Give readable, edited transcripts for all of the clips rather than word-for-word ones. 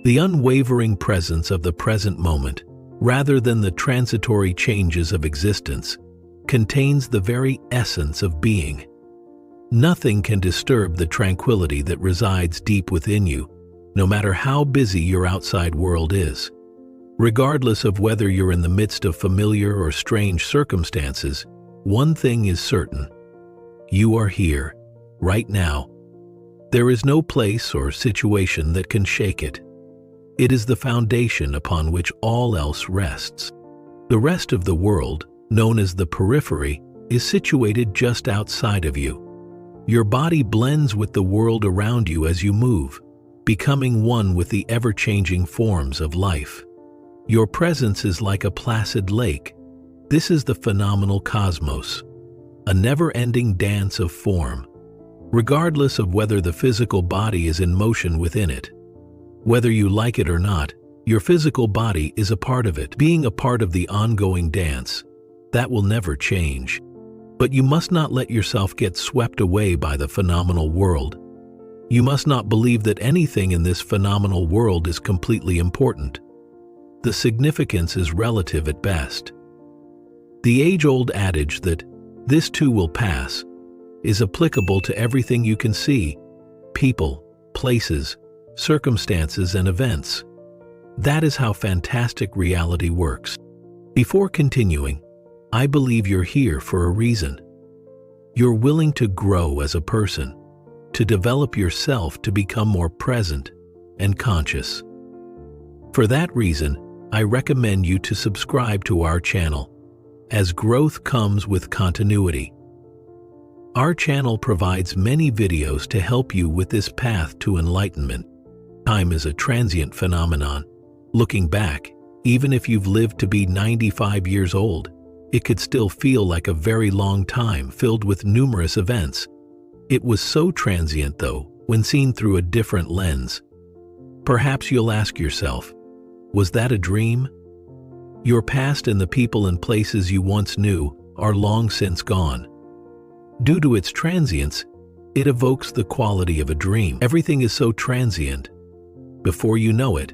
The unwavering presence of the present moment, rather than the transitory changes of existence, contains the very essence of being. Nothing can disturb the tranquility that resides deep within you, no matter how busy your outside world is. Regardless of whether you're in the midst of familiar or strange circumstances, one thing is certain: you are here, right now. There is no place or situation that can shake it. It is the foundation upon which all else rests. The rest of the world, known as the periphery, is situated just outside of you. Your body blends with the world around you as you move, becoming one with the ever-changing forms of life. Your presence is like a placid lake. This is the phenomenal cosmos, a never-ending dance of form, regardless of whether the physical body is in motion within it. Whether you like it or not, your physical body is a part of it, being a part of the ongoing dance. That will never change. But you must not let yourself get swept away by the phenomenal world. You must not believe that anything in this phenomenal world is completely important. The significance is relative at best. The age-old adage that "this too will pass" is applicable to everything you can see: people, places, circumstances, and events. That is how fantastic reality works. Before continuing, I believe you're here for a reason. You're willing to grow as a person, to develop yourself to become more present and conscious. For that reason, I recommend you to subscribe to our channel, as growth comes with continuity. Our channel provides many videos to help you with this path to enlightenment. Time is a transient phenomenon. Looking back, even if you've lived to be 95 years old, it could still feel like a very long time filled with numerous events. It was so transient, though, when seen through a different lens. Perhaps you'll ask yourself, was that a dream? Your past and the people and places you once knew are long since gone. Due to its transience, it evokes the quality of a dream. Everything is so transient. Before you know it,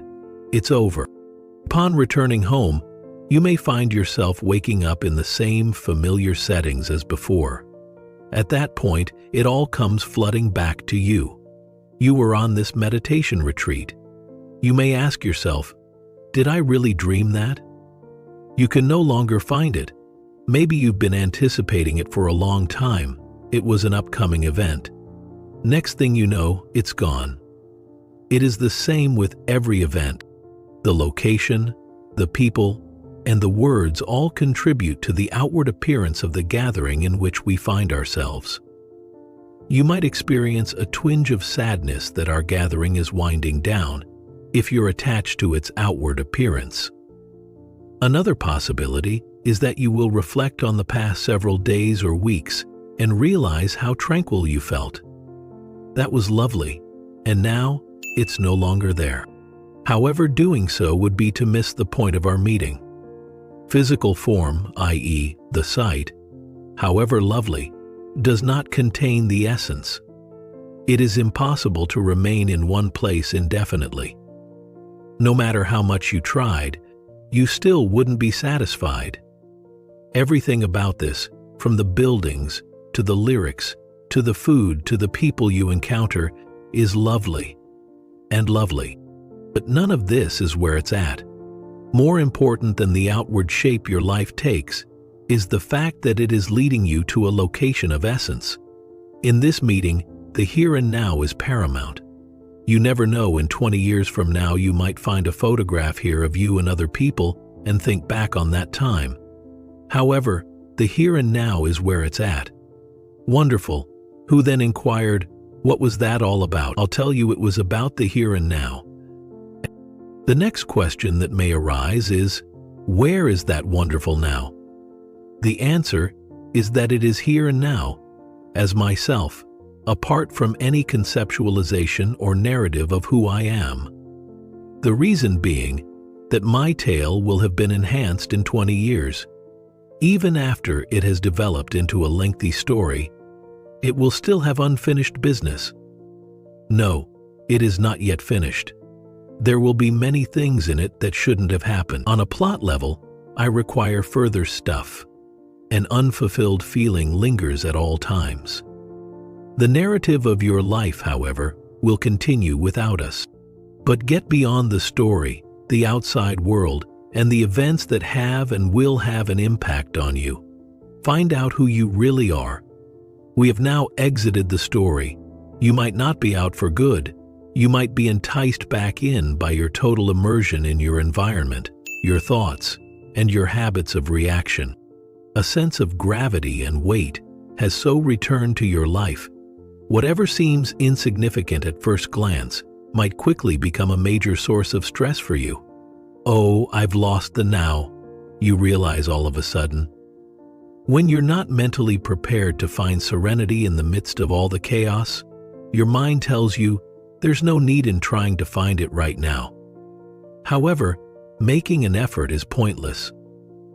it's over. Upon returning home, you may find yourself waking up in the same familiar settings as before. At that point, it all comes flooding back to you. You were on this meditation retreat. You may ask yourself, did I really dream that? You can no longer find it. Maybe you've been anticipating it for a long time. It was an upcoming event. Next thing you know, it's gone. It is the same with every event. The location, the people, and the words all contribute to the outward appearance of the gathering in which we find ourselves. You might experience a twinge of sadness that our gathering is winding down if you're attached to its outward appearance. Another possibility is that you will reflect on the past several days or weeks and realize how tranquil you felt. That was lovely, and now it's no longer there. However, doing so would be to miss the point of our meeting. Physical form, i.e., the sight, however lovely, does not contain the essence. It is impossible to remain in one place indefinitely. No matter how much you tried, you still wouldn't be satisfied. Everything about this, from the buildings, to the lyrics, to the food, to the people you encounter, is lovely and lovely. But none of this is where it's at. More important than the outward shape your life takes is the fact that it is leading you to a location of essence. In this meeting, the here and now is paramount. You never know, in 20 years from now you might find a photograph here of you and other people and think back on that time. However, the here and now is where it's at. Wonderful. Who then inquired, what was that all about? I'll tell you, it was about the here and now. The next question that may arise is, where is that wonderful now? The answer is that it is here and now, as myself, apart from any conceptualization or narrative of who I am. The reason being that my tale will have been enhanced in 20 years. Even after it has developed into a lengthy story, it will still have unfinished business. No, it is not yet finished. There will be many things in it that shouldn't have happened. On a plot level, I require further stuff. An unfulfilled feeling lingers at all times. The narrative of your life, however, will continue without us. But get beyond the story, the outside world, and the events that have and will have an impact on you. Find out who you really are. We have now exited the story. You might not be out for good. You might be enticed back in by your total immersion in your environment, your thoughts, and your habits of reaction. A sense of gravity and weight has so returned to your life. Whatever seems insignificant at first glance might quickly become a major source of stress for you. Oh, I've lost the now, you realize all of a sudden. When you're not mentally prepared to find serenity in the midst of all the chaos, your mind tells you there's no need in trying to find it right now. However, making an effort is pointless.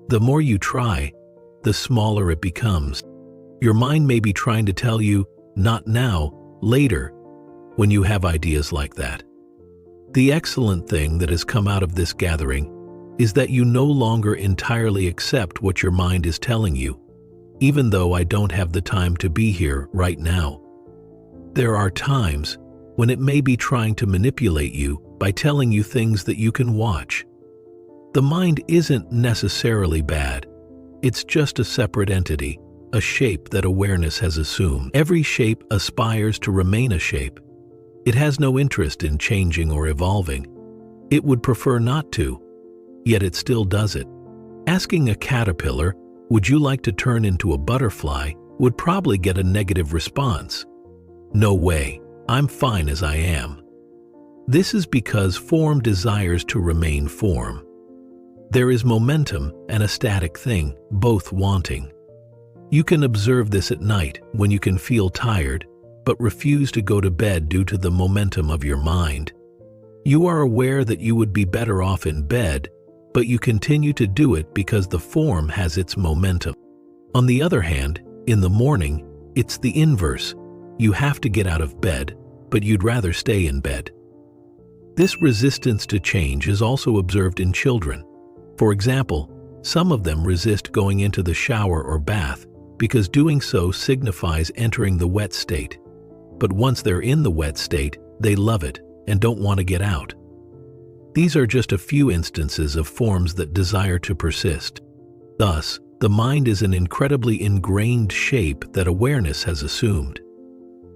The more you try, the smaller it becomes. Your mind may be trying to tell you, not now, later, when you have ideas like that. The excellent thing that has come out of this gathering is that you no longer entirely accept what your mind is telling you, even though I don't have the time to be here right now. There are times when it may be trying to manipulate you by telling you things that you can watch. The mind isn't necessarily bad. It's just a separate entity, a shape that awareness has assumed. Every shape aspires to remain a shape. It has no interest in changing or evolving. It would prefer not to, yet it still does it. Asking a caterpillar, "Would you like to turn into a butterfly?" would probably get a negative response. No way, I'm fine as I am. This is because form desires to remain form. There is momentum and a static thing, both wanting. You can observe this at night when you can feel tired, but refuse to go to bed due to the momentum of your mind. You are aware that you would be better off in bed, but you continue to do it because the form has its momentum. On the other hand, in the morning, it's the inverse. You have to get out of bed, but you'd rather stay in bed. This resistance to change is also observed in children. For example, some of them resist going into the shower or bath because doing so signifies entering the wet state. But once they're in the wet state, they love it and don't want to get out. These are just a few instances of forms that desire to persist. Thus, the mind is an incredibly ingrained shape that awareness has assumed.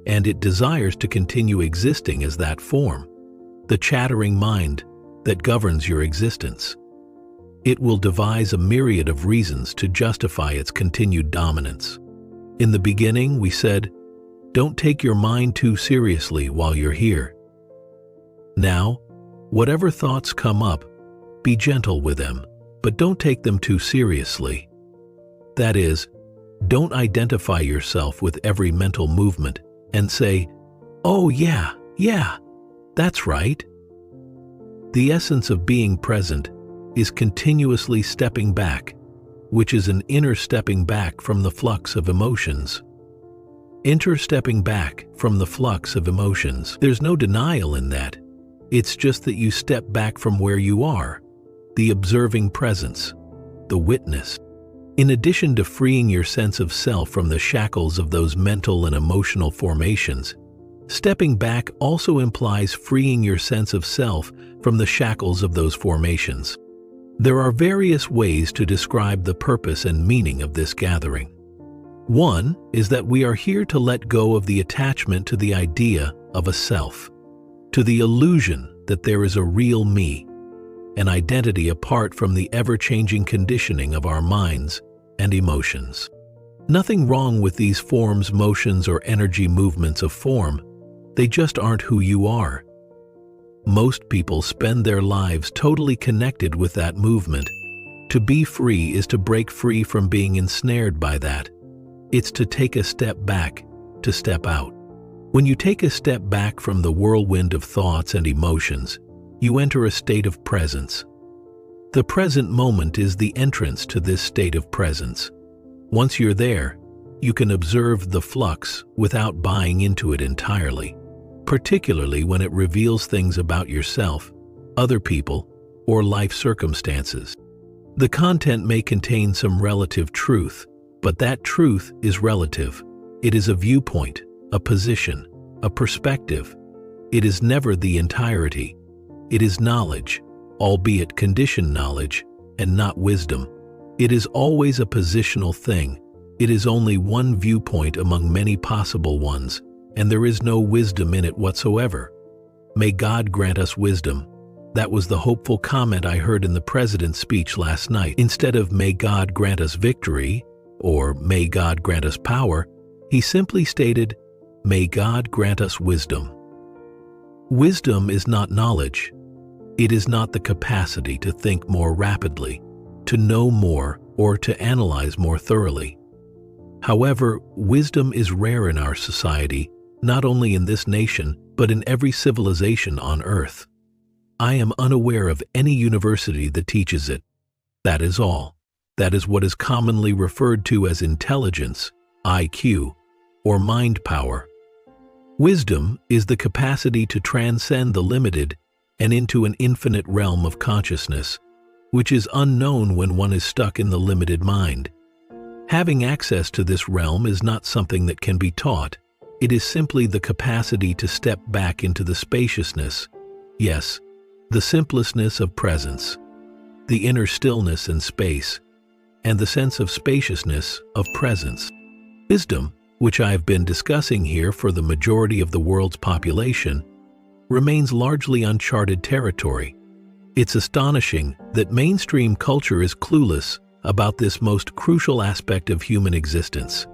And it desires to continue existing as that form, the chattering mind that governs your existence. It will devise a myriad of reasons to justify its continued dominance. In the beginning, we said, don't take your mind too seriously while you're here. Now, whatever thoughts come up, be gentle with them, but don't take them too seriously. That is, don't identify yourself with every mental movement and say, "Oh yeah, that's right." The essence of being present is continuously stepping back, which is an inner stepping back from the flux of emotions. Stepping back from the flux of emotions. There's no denial in that. It's just that you step back from where you are, the observing presence, the witness. In addition to freeing your sense of self from the shackles of those mental and emotional formations, stepping back also implies freeing your sense of self from the shackles of those formations. There are various ways to describe the purpose and meaning of this gathering. One is that we are here to let go of the attachment to the idea of a self, to the illusion that there is a real me, an identity apart from the ever-changing conditioning of our minds and emotions. Nothing wrong with these forms, motions, or energy movements of form. They just aren't who you are. Most people spend their lives totally connected with that movement. To be free is to break free from being ensnared by that. It's to take a step back, to step out. When you take a step back from the whirlwind of thoughts and emotions, you enter a state of presence. The present moment is the entrance to this state of presence. Once you're there, you can observe the flux without buying into it entirely, particularly when it reveals things about yourself other people, or life circumstances. The content may contain some relative truth, but that truth is relative. It is a viewpoint, a position, a perspective. It is never the entirety. It is knowledge, albeit conditioned knowledge, and not wisdom. It is always a positional thing. It is only one viewpoint among many possible ones, and there is no wisdom in it whatsoever. May God grant us wisdom. That was the hopeful comment I heard in the president's speech last night. Instead of "May God grant us victory," or "May God grant us power," he simply stated, "May God grant us wisdom." Wisdom is not knowledge. It is not the capacity to think more rapidly, to know more, or to analyze more thoroughly. However, wisdom is rare in our society, not only in this nation, but in every civilization on Earth. I am unaware of any university that teaches it. That is all. That is what is commonly referred to as intelligence, IQ, or mind power. Wisdom is the capacity to transcend the limited and into an infinite realm of consciousness, which is unknown when one is stuck in the limited mind. Having access to this realm is not something that can be taught. It is simply the capacity to step back into the spaciousness, yes, the simplestness of presence, the inner stillness and space, and the sense of spaciousness of presence. Wisdom, which I have been discussing here for the majority of the world's population, remains largely uncharted territory. It's astonishing that mainstream culture is clueless about this most crucial aspect of human existence.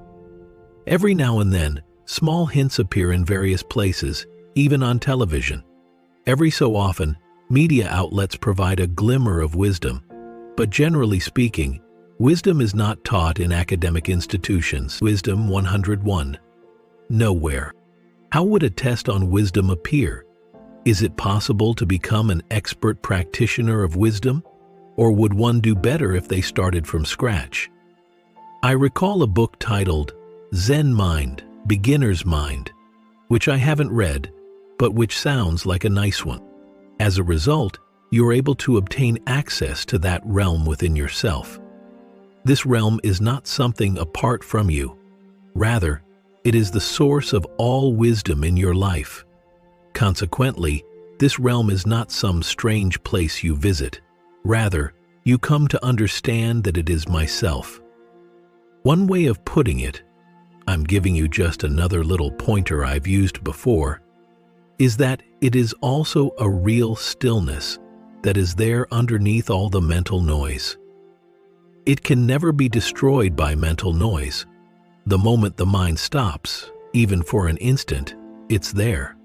Every now and then, small hints appear in various places, even on television. Every so often, media outlets provide a glimmer of wisdom, but generally speaking, wisdom is not taught in academic institutions. Wisdom 101. Nowhere. How would a test on wisdom appear? Is it possible to become an expert practitioner of wisdom? Or would one do better if they started from scratch? I recall a book titled Zen Mind, Beginner's Mind, which I haven't read, but which sounds like a nice one. As a result, you're able to obtain access to that realm within yourself. This realm is not something apart from you. Rather, it is the source of all wisdom in your life. Consequently, this realm is not some strange place you visit. Rather, you come to understand that it is myself. One way of putting it, I'm giving you just another little pointer I've used before, is that it is also a real stillness that is there underneath all the mental noise. It can never be destroyed by mental noise. The moment the mind stops, even for an instant, it's there.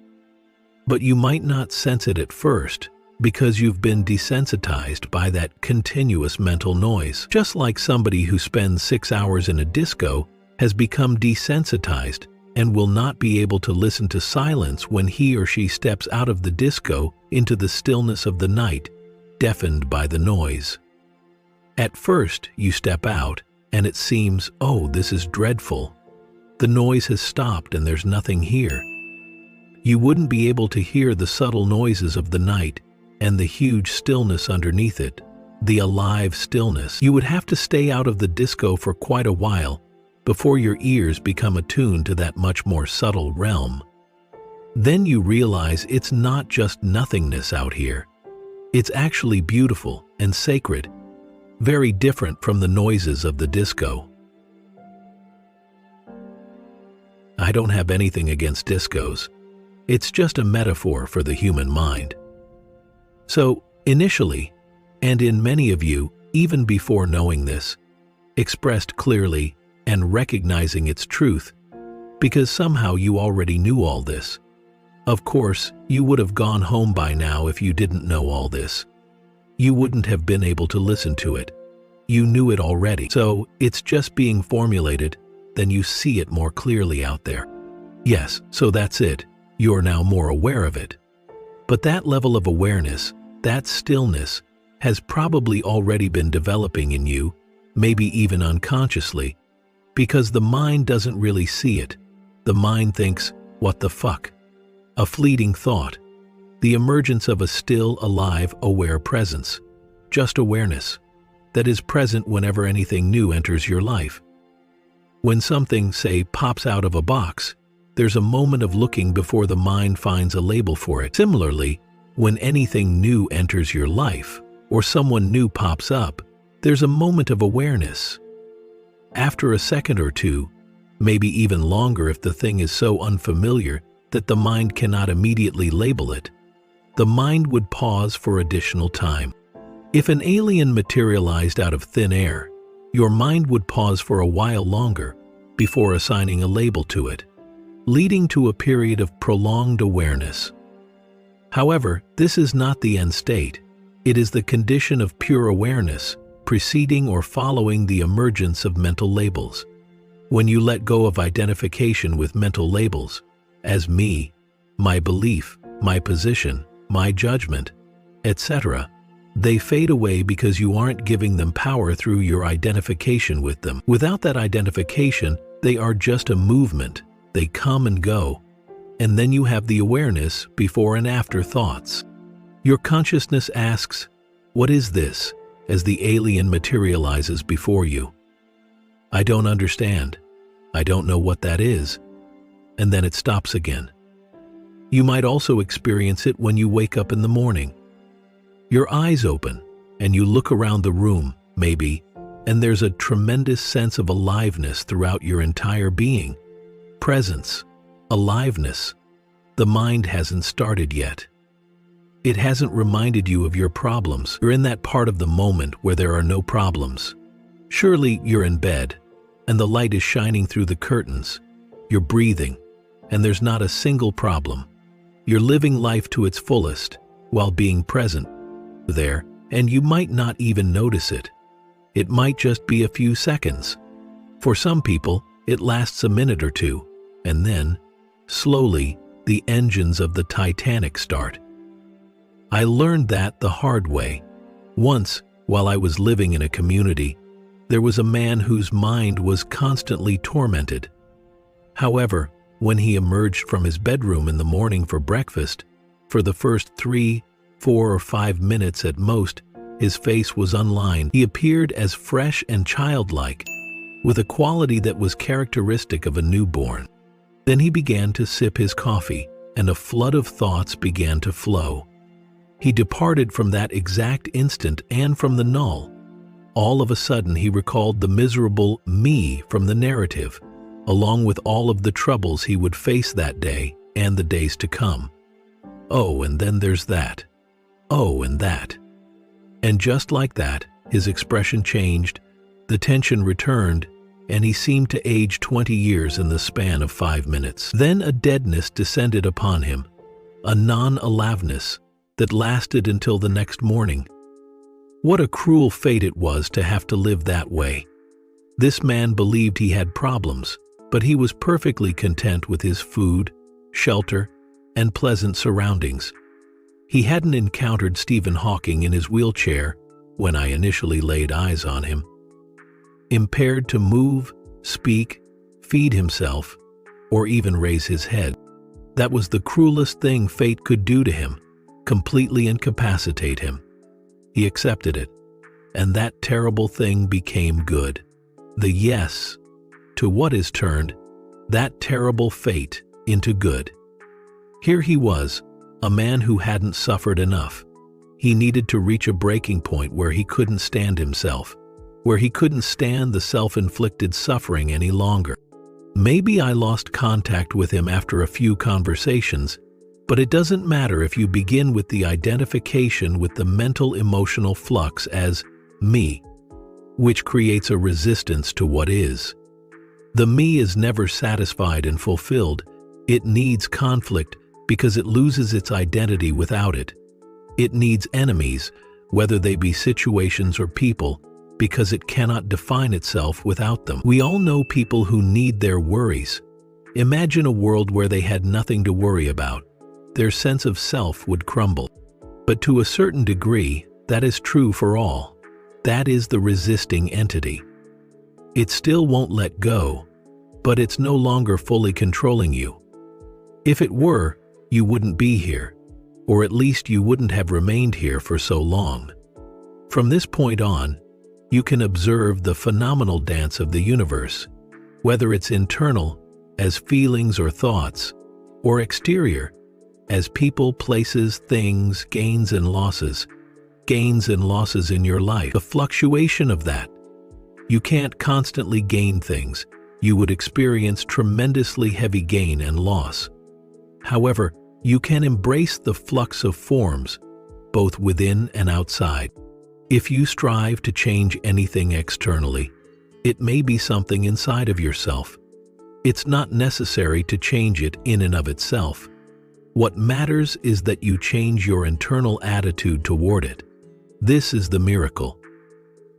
But you might not sense it at first because you've been desensitized by that continuous mental noise. Just like somebody who spends 6 hours in a disco has become desensitized and will not be able to listen to silence when he or she steps out of the disco into the stillness of the night, deafened by the noise. At first, you step out, and it seems, oh, this is dreadful. The noise has stopped and there's nothing here. You wouldn't be able to hear the subtle noises of the night and the huge stillness underneath it, the alive stillness. You would have to stay out of the disco for quite a while before your ears become attuned to that much more subtle realm. Then you realize it's not just nothingness out here. It's actually beautiful and sacred, very different from the noises of the disco. I don't have anything against discos. It's just a metaphor for the human mind. So, initially, and in many of you, even before knowing this, expressed clearly and recognizing its truth, because somehow you already knew all this. Of course, you would have gone home by now if you didn't know all this. You wouldn't have been able to listen to it. You knew it already. So, it's just being formulated, then you see it more clearly out there. Yes, so that's it. You're now more aware of it. But that level of awareness, that stillness, has probably already been developing in you, maybe even unconsciously, because the mind doesn't really see it. The mind thinks, what the fuck? A fleeting thought. the emergence of a still, alive, aware presence, just awareness, that is present whenever anything new enters your life. When something, say, pops out of a box, there's a moment of looking before the mind finds a label for it. Similarly, when anything new enters your life, or someone new pops up, there's a moment of awareness. After a second or two, maybe even longer if the thing is so unfamiliar that the mind cannot immediately label it, the mind would pause for additional time. If an alien materialized out of thin air, your mind would pause for a while longer before assigning a label to it, leading to a period of prolonged awareness. However, this is not the end state. It is the condition of pure awareness, preceding or following the emergence of mental labels. When you let go of identification with mental labels, as me, my belief, my position, my judgment, etc., they fade away because you aren't giving them power through your identification with them. Without that identification, they are just a movement. They come and go, and then you have the awareness before and after thoughts. Your consciousness asks, "What is this?" as the alien materializes before you. "I don't understand. I don't know what that is." And then it stops again. You might also experience it when you wake up in the morning. Your eyes open, and you look around the room, maybe, and there's a tremendous sense of aliveness throughout your entire being. Presence, aliveness. The mind hasn't started yet. It hasn't reminded you of your problems. You're in that part of the moment where there are no problems. Surely you're in bed, and the light is shining through the curtains. You're breathing, and there's not a single problem. You're living life to its fullest while being present there, and you might not even notice it. It might just be a few seconds. For some people, it lasts a minute or two, and then, slowly, the engines of the Titanic start. I learned that the hard way. Once, while I was living in a community, there was a man whose mind was constantly tormented. However, when he emerged from his bedroom in the morning for breakfast, for the first 3, 4, or 5 minutes at most, his face was unlined. He appeared as fresh and childlike, with a quality that was characteristic of a newborn. Then he began to sip his coffee, and a flood of thoughts began to flow. He departed from that exact instant and from the null. All of a sudden he recalled the miserable me from the narrative, along with all of the troubles he would face that day and the days to come. Oh, and then there's that. Oh, and that. And just like that, his expression changed, the tension returned, and he seemed to age 20 years in the span of 5 minutes. Then a deadness descended upon him, a non-aliveness that lasted until the next morning. What a cruel fate it was to have to live that way. This man believed he had problems, but he was perfectly content with his food, shelter, and pleasant surroundings. He hadn't encountered Stephen Hawking in his wheelchair when I initially laid eyes on him. Impaired to move, speak, feed himself, or even raise his head. That was the cruelest thing fate could do to him, completely incapacitate him. He accepted it, and that terrible thing became good. The yes to what is turned that terrible fate into good. Here he was, a man who hadn't suffered enough. He needed to reach a breaking point where he couldn't stand himself, where he couldn't stand the self-inflicted suffering any longer. Maybe I lost contact with him after a few conversations, but it doesn't matter if you begin with the identification with the mental emotional flux as me, which creates a resistance to what is. The me is never satisfied and fulfilled. It needs conflict because it loses its identity without it. It needs enemies, whether they be situations or people, because it cannot define itself without them. We all know people who need their worries. Imagine a world where they had nothing to worry about. Their sense of self would crumble. But to a certain degree, that is true for all. That is the resisting entity. It still won't let go, but it's no longer fully controlling you. If it were, you wouldn't be here. or at least you wouldn't have remained here for so long. From this point on, you can observe the phenomenal dance of the universe, whether it's internal, as feelings or thoughts, or exterior, as people, places, things, gains and losses in your life. The fluctuation of that. You can't constantly gain things. You would experience tremendously heavy gain and loss. However, you can embrace the flux of forms, both within and outside. If you strive to change anything externally, it may be something inside of yourself. It's not necessary to change it in and of itself. What matters is that you change your internal attitude toward it. This is the miracle.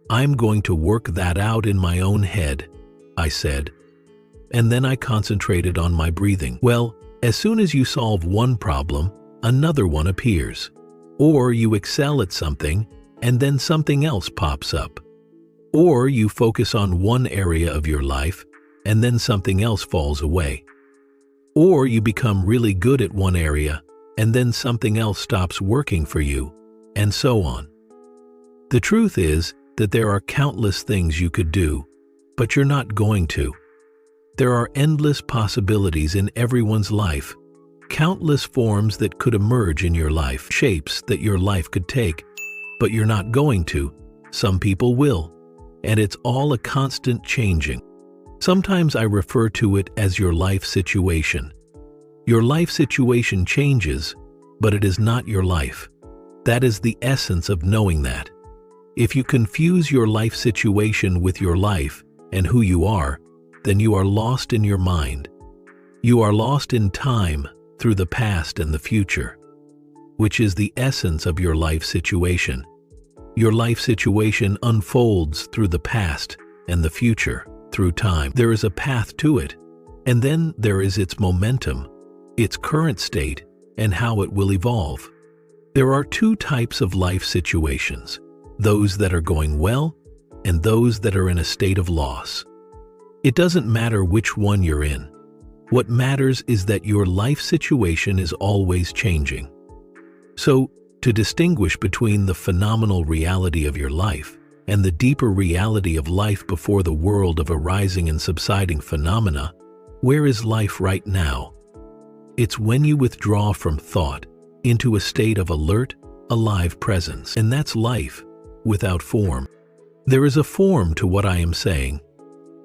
I'm going to work that out in my own head, I said. And then I concentrated on my breathing. Well, as soon as you solve one problem, another one appears. Or you excel at something, and then something else pops up. Or you focus on one area of your life, and then something else falls away. Or you become really good at one area, and then something else stops working for you, and so on. The truth is that there are countless things you could do, but you're not going to. There are endless possibilities in everyone's life, countless forms that could emerge in your life, shapes that your life could take, but you're not going to. Some people will, and it's all a constant changing. Sometimes I refer to it as your life situation. Your life situation changes, but it is not your life. That is the essence of knowing that. If you confuse your life situation with your life and who you are, then you are lost in your mind. You are lost in time through the past and the future, which is the essence of your life situation. Your life situation unfolds through the past and the future through time. There is a path to it, and then there is its momentum, its current state, and how it will evolve. There are two types of life situations, those that are going well and those that are in a state of loss. It doesn't matter which one you're in. What matters is that your life situation is always changing. So, to distinguish between the phenomenal reality of your life and the deeper reality of life before the world of arising and subsiding phenomena, where is life right now? It's when you withdraw from thought into a state of alert, alive presence. And that's life, without form. There is a form to what I am saying,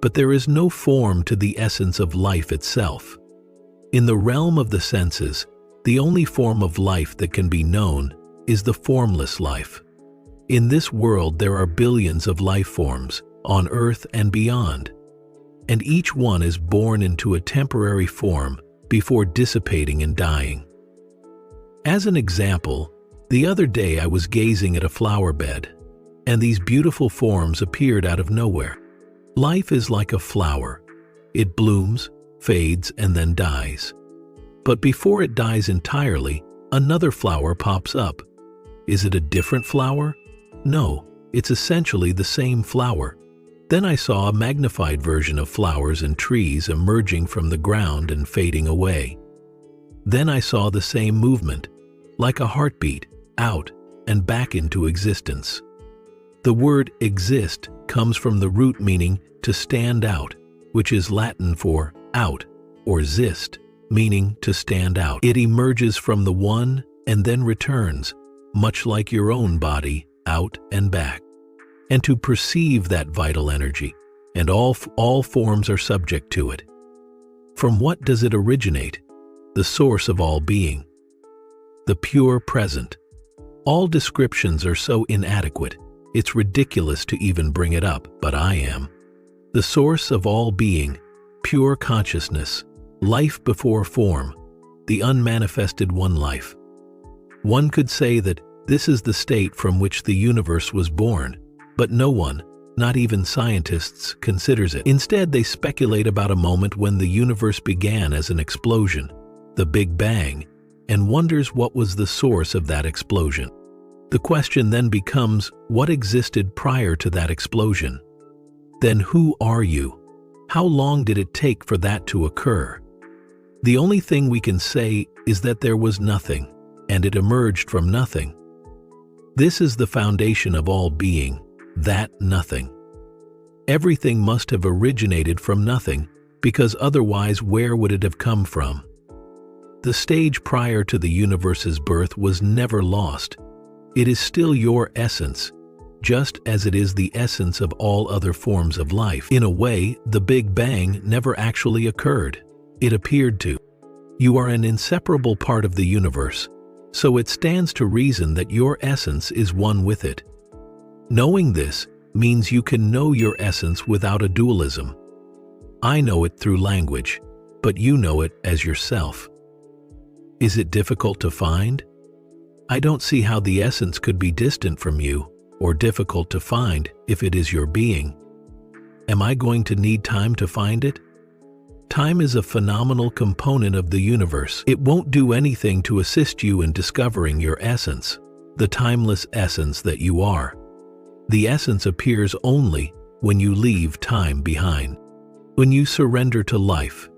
but there is no form to the essence of life itself. In the realm of the senses, the only form of life that can be known is the formless life. In this world there are billions of life forms, on Earth and beyond, and each one is born into a temporary form before dissipating and dying. As an example, the other day I was gazing at a flower bed, and these beautiful forms appeared out of nowhere. Life is like a flower. It blooms, fades, and then dies. But before it dies entirely, another flower pops up. Is it a different flower? No, it's essentially the same flower. Then I saw a magnified version of flowers and trees emerging from the ground and fading away. Then I saw the same movement, like a heartbeat, out and back into existence. The word exist comes from the root meaning to stand out, which is Latin for out, or zist, meaning to stand out. It emerges from the one and then returns, much like your own body, out and back. And to perceive that vital energy, and all forms are subject to it. From what does it originate? The source of all being. The pure present. All descriptions are so inadequate, it's ridiculous to even bring it up, but I am. The source of all being, pure consciousness, life before form, the unmanifested one life. One could say that this is the state from which the universe was born, but no one, not even scientists, considers it. Instead, they speculate about a moment when the universe began as an explosion, the Big Bang, and wonders what was the source of that explosion. The question then becomes, what existed prior to that explosion? Then who are you? How long did it take for that to occur? The only thing we can say is that there was nothing. and it emerged from nothing. This is the foundation of all being, that nothing. Everything must have originated from nothing, because otherwise where would it have come from? The stage prior to the universe's birth was never lost. It is still your essence, just as it is the essence of all other forms of life. In a way, the Big Bang never actually occurred. It appeared to. You are an inseparable part of the universe, so it stands to reason that your essence is one with it. Knowing this means you can know your essence without a dualism. I know it through language, but you know it as yourself. Is it difficult to find? I don't see how the essence could be distant from you or difficult to find if it is your being. Am I going to need time to find it? Time is a phenomenal component of the universe. It won't do anything to assist you in discovering your essence, the timeless essence that you are. The essence appears only when you leave time behind. When you surrender to life,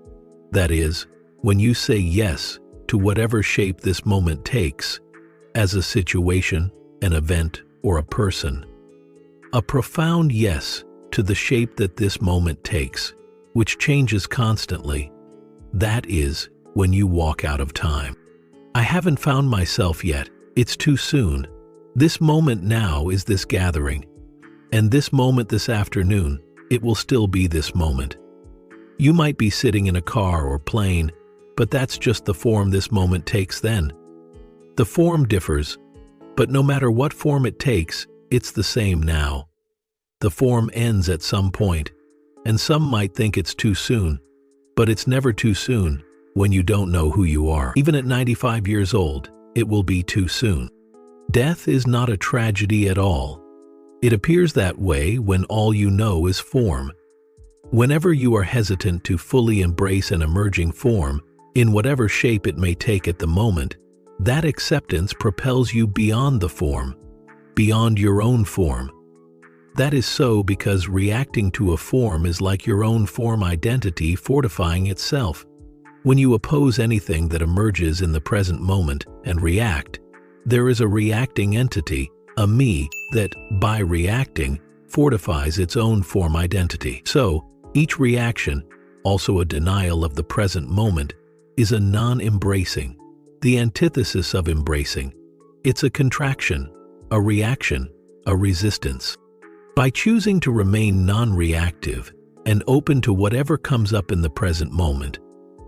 that is, when you say yes to whatever shape this moment takes, as a situation, an event, or a person. A profound yes to the shape that this moment takes, which changes constantly. That is when you walk out of time. I haven't found myself yet. It's too soon. This moment now is this gathering. And this moment this afternoon, it will still be this moment. You might be sitting in a car or plane, but that's just the form this moment takes then. The form differs, but no matter what form it takes, it's the same now. The form ends at some point, and some might think it's too soon, but it's never too soon when you don't know who you are. Even at 95 years old, it will be too soon. Death is not a tragedy at all. It appears that way when all you know is form. Whenever you are hesitant to fully embrace an emerging form, in whatever shape it may take at the moment, that acceptance propels you beyond the form, beyond your own form. That is so because reacting to a form is like your own form identity fortifying itself. When you oppose anything that emerges in the present moment and react, there is a reacting entity, a me, that, by reacting, fortifies its own form identity. So, each reaction, also a denial of the present moment, is a non-embracing, the antithesis of embracing. It's a contraction, a reaction, a resistance. By choosing to remain non-reactive and open to whatever comes up in the present moment,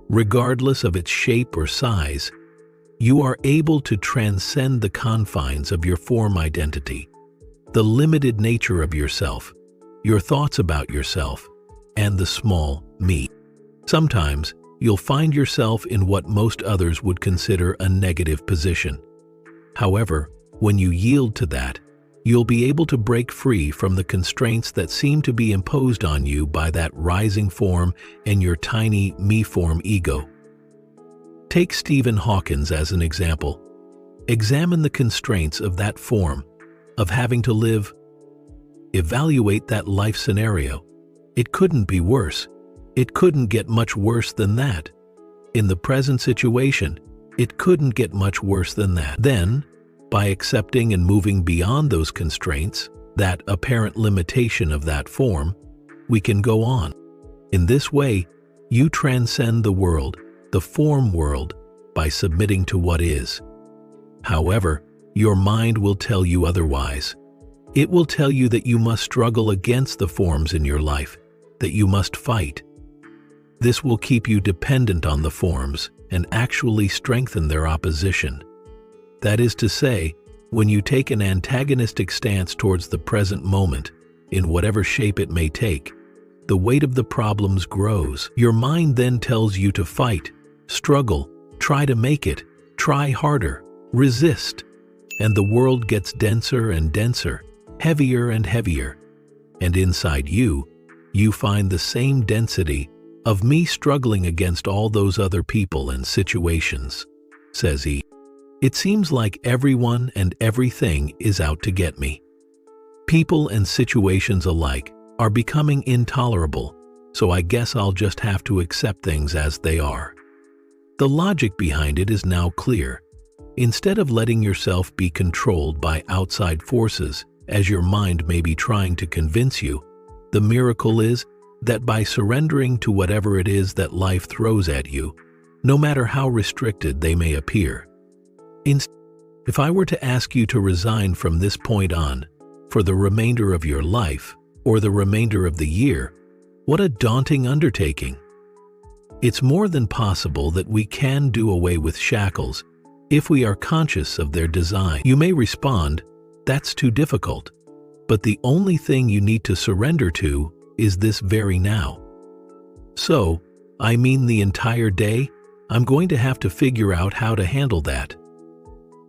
regardless of its shape or size, you are able to transcend the confines of your form identity, the limited nature of yourself, your thoughts about yourself, and the small me. Sometimes, you'll find yourself in what most others would consider a negative position. However, when you yield to that, you'll be able to break free from the constraints that seem to be imposed on you by that rising form and your tiny me-form ego. Take Stephen Hawking as an example. Examine the constraints of that form, of having to live. Evaluate that life scenario. It couldn't be worse. It couldn't get much worse than that. In the present situation, it couldn't get much worse than that. Then, by accepting and moving beyond those constraints, that apparent limitation of that form, we can go on. In this way, you transcend the world, the form world, by submitting to what is. However, your mind will tell you otherwise. It will tell you that you must struggle against the forms in your life, that you must fight. This will keep you dependent on the forms and actually strengthen their opposition. That is to say, when you take an antagonistic stance towards the present moment, in whatever shape it may take, the weight of the problems grows. Your mind then tells you to fight, struggle, try to make it, try harder, resist, and the world gets denser and denser, heavier and heavier. And inside you, you find the same density of me struggling against all those other people and situations, says he. It seems like everyone and everything is out to get me. People and situations alike are becoming intolerable, so I guess I'll just have to accept things as they are. The logic behind it is now clear. Instead of letting yourself be controlled by outside forces, as your mind may be trying to convince you, the miracle is that by surrendering to whatever it is that life throws at you, no matter how restricted they may appear. If I were to ask you to resign from this point on, for the remainder of your life, or the remainder of the year, what a daunting undertaking. It's more than possible that we can do away with shackles if we are conscious of their design. You may respond, that's too difficult. But the only thing you need to surrender to is this very now. So, I mean the entire day, I'm going to have to figure out how to handle that.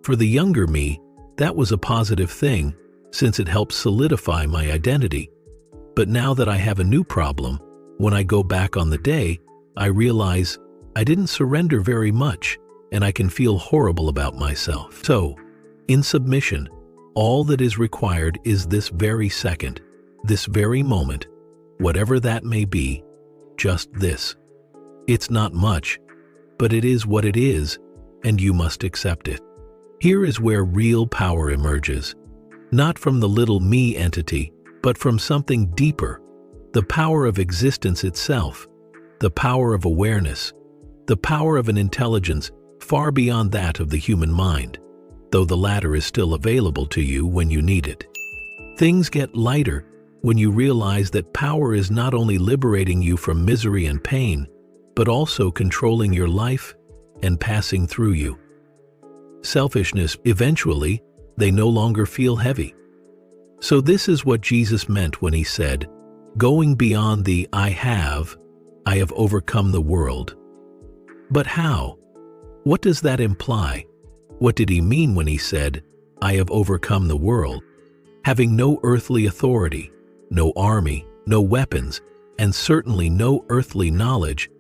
For the younger me, that was a positive thing, since it helped solidify my identity. But now that I have a new problem, when I go back on the day, I realize I didn't surrender very much, and I can feel horrible about myself. So, in submission, all that is required is this very second, this very moment, whatever that may be, just this. It's not much, but it is what it is, and you must accept it. Here is where real power emerges, not from the little me entity, but from something deeper, the power of existence itself, the power of awareness, the power of an intelligence far beyond that of the human mind, though the latter is still available to you when you need it. Things get lighter when you realize that power is not only liberating you from misery and pain, but also controlling your life and passing through you. Selfishness, eventually, they no longer feel heavy. So this is what Jesus meant when he said, going beyond the I have overcome the world. But how? What does that imply? What did he mean when he said, I have overcome the world? Having no earthly authority, no army, no weapons, and certainly no earthly knowledge,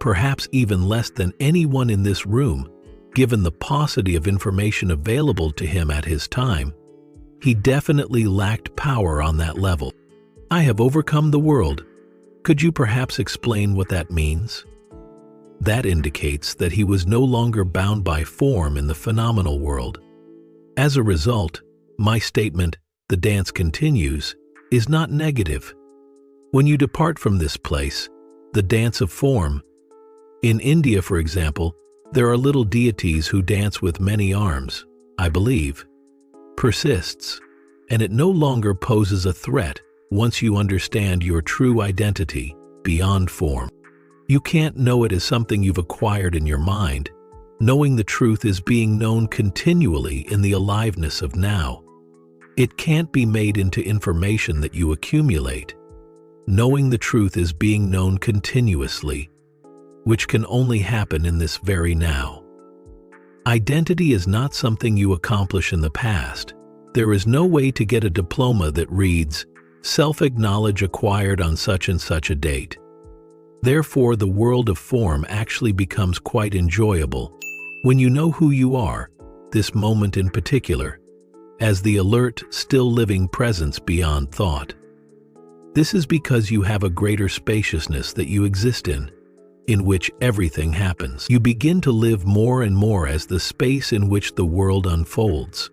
perhaps even less than anyone in this room, given the paucity of information available to him at his time, he definitely lacked power on that level. I have overcome the world. Could you perhaps explain what that means? That indicates that he was no longer bound by form in the phenomenal world. As a result, my statement, the dance continues, is not negative. When you depart from this place, the dance of form, in India, for example, there are little deities who dance with many arms, I believe, persists, and it no longer poses a threat once you understand your true identity beyond form. You can't know it as something you've acquired in your mind. Knowing the truth is being known continually in the aliveness of now. It can't be made into information that you accumulate. Knowing the truth is being known continuously, which can only happen in this very now. Identity is not something you accomplish in the past. There is no way to get a diploma that reads, self-acknowledge acquired on such and such a date. Therefore, the world of form actually becomes quite enjoyable when you know who you are, this moment in particular, as the alert, still living presence beyond thought. This is because you have a greater spaciousness that you exist in which everything happens. You begin to live more and more as the space in which the world unfolds.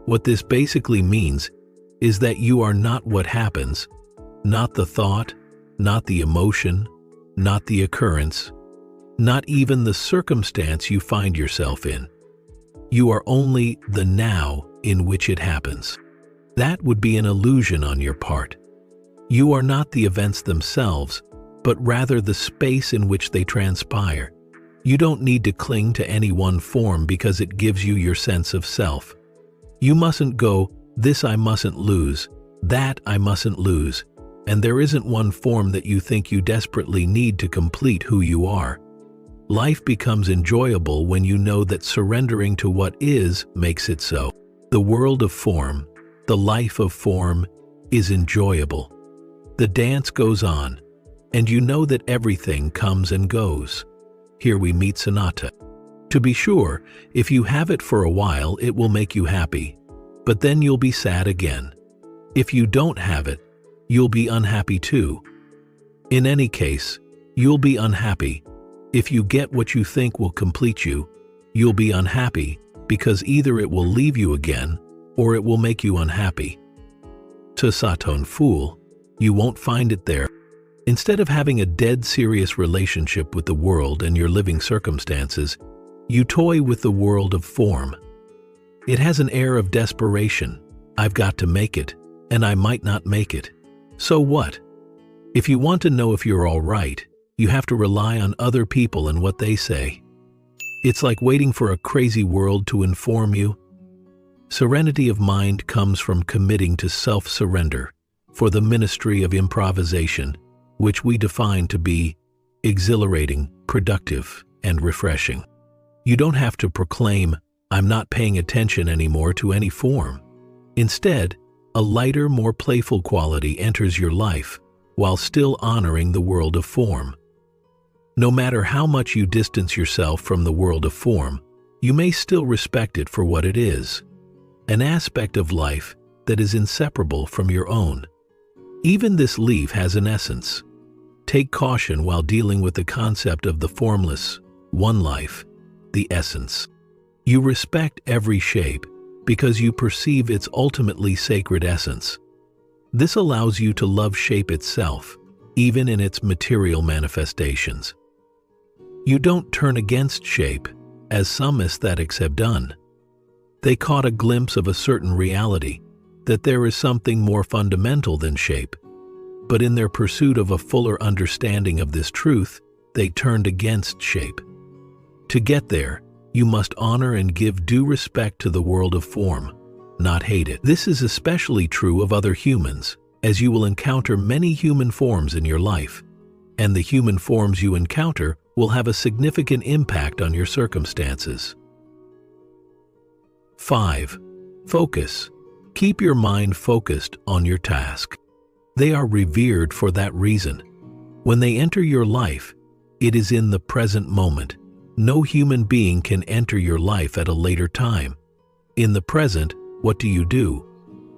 What this basically means is that you are not what happens, not the thought, not the emotion, not the occurrence, not even the circumstance you find yourself in. You are only the now in which it happens. That would be an illusion on your part. You are not the events themselves, but rather the space in which they transpire. You don't need to cling to any one form because it gives you your sense of self. You mustn't go, this I mustn't lose, that I mustn't lose, and there isn't one form that you think you desperately need to complete who you are. Life becomes enjoyable when you know that surrendering to what is makes it so. The world of form, the life of form, is enjoyable. The dance goes on, and you know that everything comes and goes. Here we meet Sanatta. To be sure, if you have it for a while, it will make you happy, but then you'll be sad again. If you don't have it, you'll be unhappy too. In any case, you'll be unhappy. If you get what you think will complete you, you'll be unhappy, because either it will leave you again or it will make you unhappy. To Saton fool, you won't find it there. Instead of having a dead serious relationship with the world and your living circumstances, you toy with the world of form. It has an air of desperation. I've got to make it, and I might not make it. So what? If you want to know if you're all right, you have to rely on other people and what they say. It's like waiting for a crazy world to inform you. Serenity of mind comes from committing to self-surrender for the ministry of improvisation, which we define to be exhilarating, productive, and refreshing. You don't have to proclaim, "I'm not paying attention anymore" to any form. Instead, a lighter, more playful quality enters your life while still honoring the world of form. No matter how much you distance yourself from the world of form, you may still respect it for what it is, an aspect of life that is inseparable from your own. Even this leaf has an essence. Take caution while dealing with the concept of the formless, one life, the essence. You respect every shape because you perceive its ultimately sacred essence. This allows you to love shape itself, even in its material manifestations. You don't turn against shape, as some aesthetics have done. They caught a glimpse of a certain reality, that there is something more fundamental than shape. But in their pursuit of a fuller understanding of this truth, they turned against shape. To get there, you must honor and give due respect to the world of form, not hate it. This is especially true of other humans, as you will encounter many human forms in your life, and the human forms you encounter will have a significant impact on your circumstances. 5. Focus. Keep your mind focused on your task. They are revered for that reason. When they enter your life, it is in the present moment. No human being can enter your life at a later time. In the present, what do?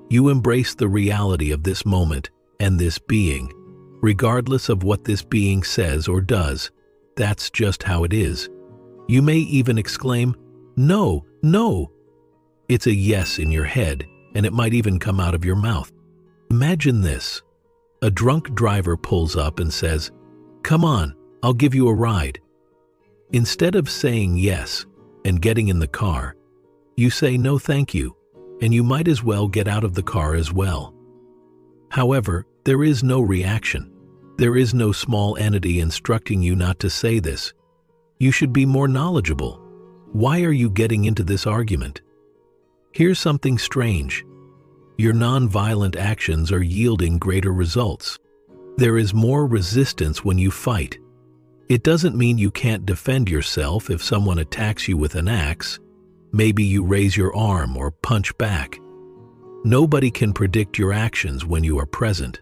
You embrace the reality of this moment and this being, regardless of what this being says or does. That's just how it is. You may even exclaim, "No, no!" It's a yes in your head, and it might even come out of your mouth. Imagine this. A drunk driver pulls up and says, "Come on, I'll give you a ride." Instead of saying yes and getting in the car, you say no thank you, and you might as well get out of the car as well. However, there is no reaction. There is no small entity instructing you not to say this. You should be more knowledgeable. Why are you getting into this argument? Here's something strange. Your non-violent actions are yielding greater results. There is more resistance when you fight. It doesn't mean you can't defend yourself if someone attacks you with an axe. Maybe you raise your arm or punch back. Nobody can predict your actions when you are present.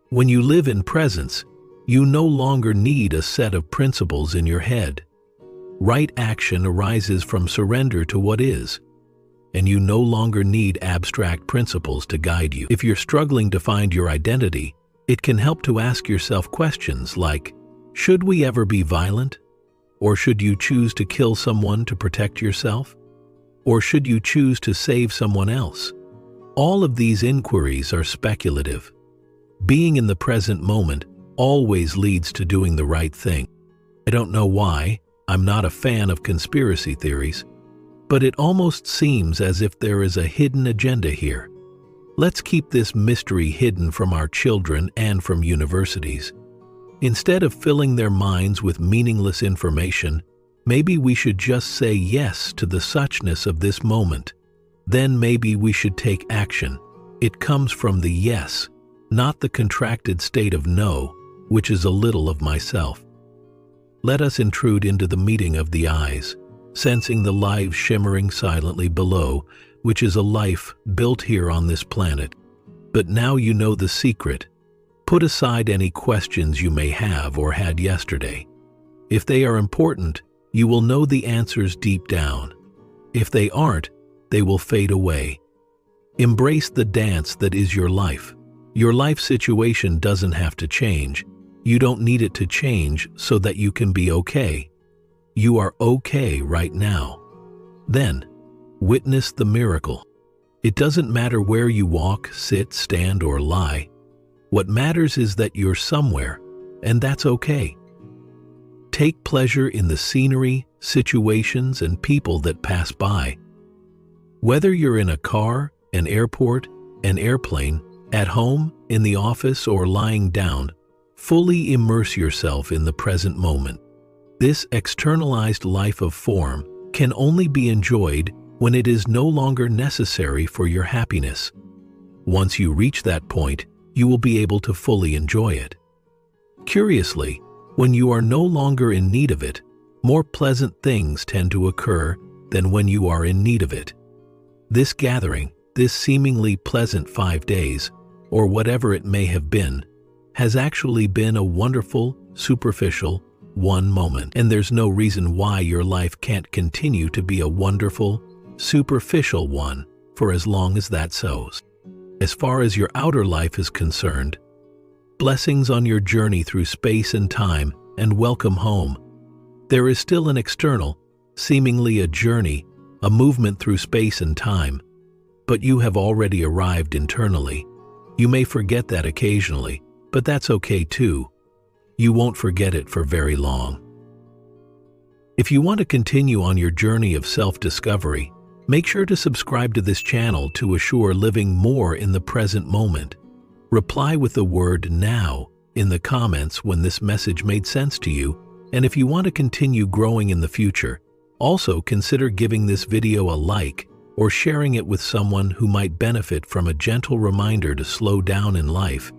When you live in presence, you no longer need a set of principles in your head. Right action arises from surrender to what is, and you no longer need abstract principles to guide you. If you're struggling to find your identity, it can help to ask yourself questions like, should we ever be violent? Or should you choose to kill someone to protect yourself? Or should you choose to save someone else? All of these inquiries are speculative. Being in the present moment always leads to doing the right thing. I don't know why. I'm not a fan of conspiracy theories, but it almost seems as if there is a hidden agenda here. Let's keep this mystery hidden from our children and from universities. Instead of filling their minds with meaningless information, maybe we should just say yes to the suchness of this moment. Then maybe we should take action. It comes from the yes, not the contracted state of no, which is a little of myself. Let us intrude into the meeting of the eyes, sensing the life shimmering silently below, which is a life built here on this planet. But now you know the secret. Put aside any questions you may have or had yesterday. If they are important, you will know the answers deep down. If they aren't, they will fade away. Embrace the dance that is your life. Your life situation doesn't have to change. You don't need it to change so that you can be okay. You are okay right now. Then, Witness the miracle. It doesn't matter where you walk, sit, stand, or lie. What matters is that you're somewhere, and that's okay. Take pleasure in the scenery, situations, and people that pass by. Whether you're in a car, an airport, an airplane, at home, in the office, or lying down, fully immerse yourself in the present moment. This externalized life of form can only be enjoyed when it is no longer necessary for your happiness. Once you reach that point, you will be able to fully enjoy it. Curiously, when you are no longer in need of it, more pleasant things tend to occur than when you are in need of it. This gathering, this seemingly pleasant 5 days, or whatever it may have been, has actually been a wonderful, superficial, one moment. And there's no reason why your life can't continue to be a wonderful, superficial one for as long as that sows. As far as your outer life is concerned, blessings on your journey through space and time, and welcome home. There is still an external, seemingly a journey, a movement through space and time, but you have already arrived internally. You may forget that occasionally, but that's okay too. You won't forget it for very long. If you want to continue on your journey of self-discovery, make sure to subscribe to this channel to assure living more in the present moment. Reply with the word "now" in the comments when this message made sense to you, and if you want to continue growing in the future, also consider giving this video a like or sharing it with someone who might benefit from a gentle reminder to slow down in life